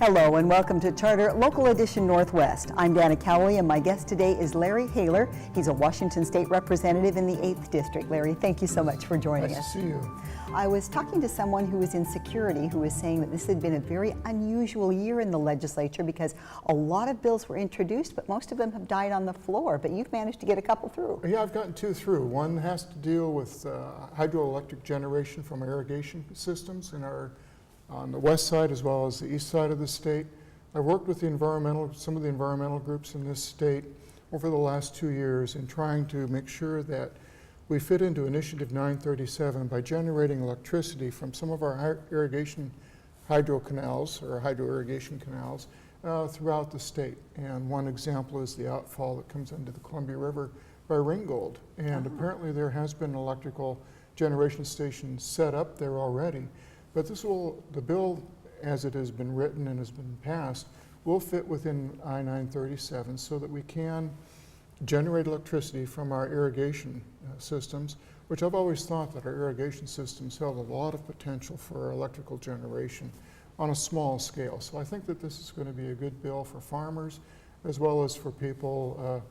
Hello and welcome to Charter Local Edition Northwest. I'm Dana Cowley and my guest today is Larry Haler. He's a Washington State representative in the 8th District. Larry, thank you so much for joining us. Nice to see you. I was talking to someone who was in security who was saying that this had been a very unusual year in the legislature because a lot of bills were introduced, but most of them have died on the floor, but you've managed to get a couple through. Yeah, I've gotten two through. One has to deal with hydroelectric generation from our irrigation systems on the west side as well as the east side of the state. I worked with some of the environmental groups in this state over the last 2 years in trying to make sure that we fit into Initiative 937 by generating electricity from some of our irrigation hydro canals or hydro irrigation canals throughout the state. And one example is the outfall that comes into the Columbia River by Ringgold. And apparently there has been an electrical generation station set up there already. But the bill, as it has been written and has been passed, will fit within I-937 so that we can generate electricity from our irrigation systems, which I've always thought that our irrigation systems held a lot of potential for electrical generation on a small scale. So I think that this is going to be a good bill for farmers as well as for people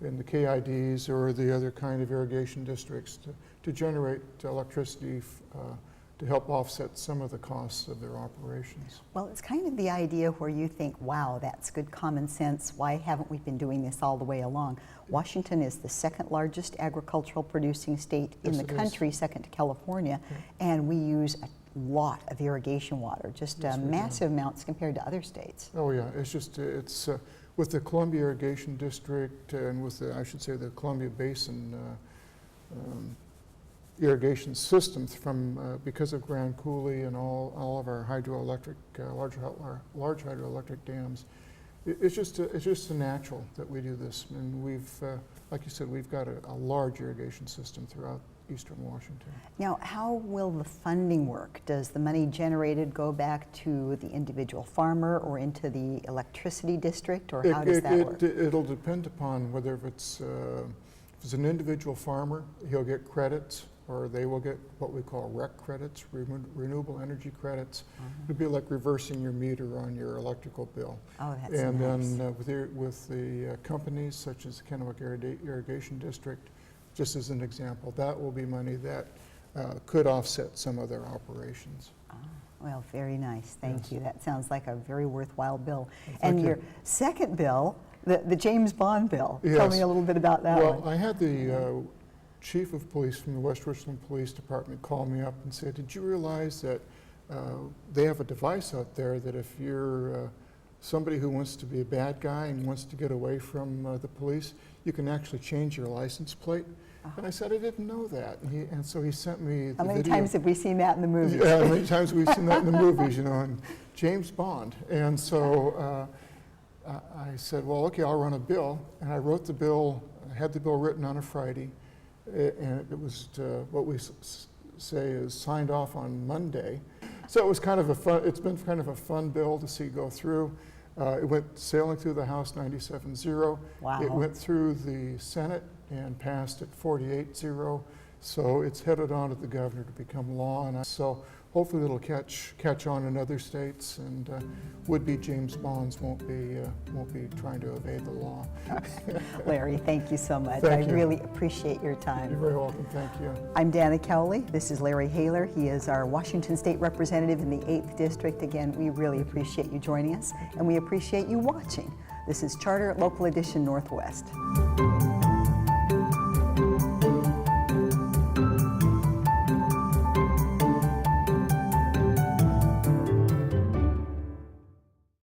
in the KIDs or the other kind of irrigation districts to generate electricity to help offset some of the costs of their operations. Well, it's kind of the idea where you think, wow, that's good common sense. Why haven't we been doing this all the way along? Washington is the second largest agricultural producing state in the country, second to California, and we use a lot of irrigation water, just massive amounts compared to other states. Oh yeah, it's with the Columbia Irrigation District and with the, I should say, the Columbia Basin irrigation systems from because of Grand Coulee and all of our hydroelectric large hydroelectric dams. It's just a natural that we do this, and we've like you said, we've got a large irrigation system throughout eastern Washington. Now, how will the funding work? Does the money generated go back to the individual farmer or into the electricity district, or how does that work? It'll depend upon whether if it's an individual farmer, he'll get credits, or they will get what we call REC credits, renewable energy credits. It'd be like reversing your meter on your electrical bill. Oh, that's and nice. then with the companies such as the Kennewick Irrigation District, just as an example, that will be money that could offset some of their operations. Well, very nice. Thank Yes. you. That sounds like a very worthwhile bill. Well, and thank your you. second bill, the James Bond bill. Yes. Tell me a little bit about that Well, one. I had the chief of police from the West Richland Police Department call me up and said, did you realize that they have a device out there that if you're somebody who wants to be a bad guy and wants to get away from the police, you can actually change your license plate? And I said, I didn't know that. And so he sent me the How many video. times have we seen that in the movies? Yeah, many times we've seen that in the movies, you know, and James Bond. And so I said, well, okay, I'll run a bill. And I wrote the bill, I had the bill written on a Friday, and it was what we say is signed off on Monday. So it was kind of it's been kind of a fun bill to see go through. It went sailing through the House 97-0. Wow. It went through the Senate and passed at 48-0. So it's headed on to the governor to become law. And so hopefully it'll catch on in other states, and would-be James Bonds won't be trying to evade the law. Larry, thank you so much. Thank you. Really appreciate your time. You're very welcome. Thank you. I'm Dana Cowley. This is Larry Haler. He is our Washington State representative in the 8th District. Again, we really appreciate you joining us, and we appreciate you watching. This is Charter Local Edition Northwest.